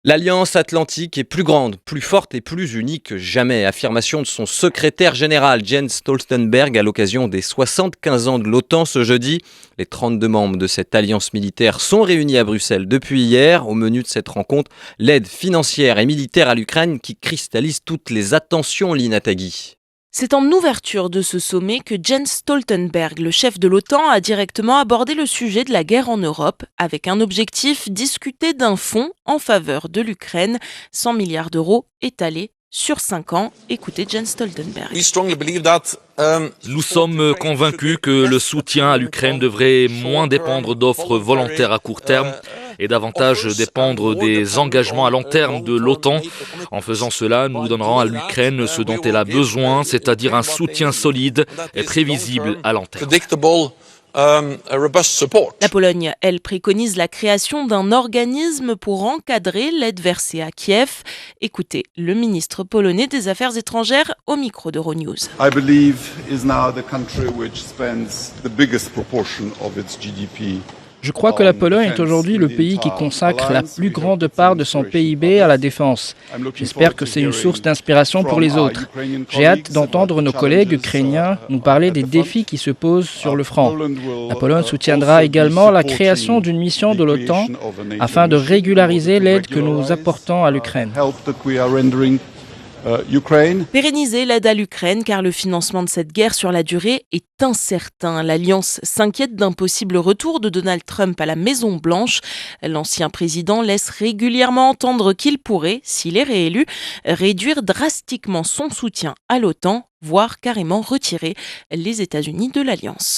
L'Alliance atlantique est plus grande, plus forte et plus unie que jamais. Affirmation de son secrétaire général Jens Stoltenberg à l'occasion des 75 ans de l'OTAN ce jeudi. Les 32 membres de cette alliance militaire sont réunis à Bruxelles depuis hier. Au menu de cette rencontre, l'aide financière et militaire à l'Ukraine qui cristallise toutes les attentions, Lina Tagui. C'est en ouverture de ce sommet que Jens Stoltenberg, le chef de l'OTAN, a directement abordé le sujet de la guerre en Europe, avec un objectif, discuter d'un fonds en faveur de l'Ukraine, 100 milliards d'euros étalés sur 5 ans. Écoutez Jens Stoltenberg. Nous sommes convaincus que le soutien à l'Ukraine devrait moins dépendre d'offres volontaires à court terme et davantage dépendre des engagements à long terme de l'OTAN. En faisant cela, nous donnerons à l'Ukraine ce dont elle a besoin, c'est-à-dire un soutien solide et prévisible à long terme. La Pologne, elle, préconise la création d'un organisme pour encadrer l'aide versée à Kiev. Écoutez le ministre polonais des Affaires étrangères au micro d'Euronews. I believe is now the country which spends the biggest proportion of its GDP. Je crois que la Pologne est aujourd'hui le pays qui consacre la plus grande part de son PIB à la défense. J'espère que c'est une source d'inspiration pour les autres. J'ai hâte d'entendre nos collègues ukrainiens nous parler des défis qui se posent sur le front. La Pologne soutiendra également la création d'une mission de l'OTAN afin de régulariser l'aide que nous apportons à l'Ukraine. Pérenniser l'aide à l'Ukraine car le financement de cette guerre sur la durée est incertain. L'Alliance s'inquiète d'un possible retour de Donald Trump à la Maison-Blanche. L'ancien président laisse régulièrement entendre qu'il pourrait, s'il est réélu, réduire drastiquement son soutien à l'OTAN, voire carrément retirer les États-Unis de l'Alliance.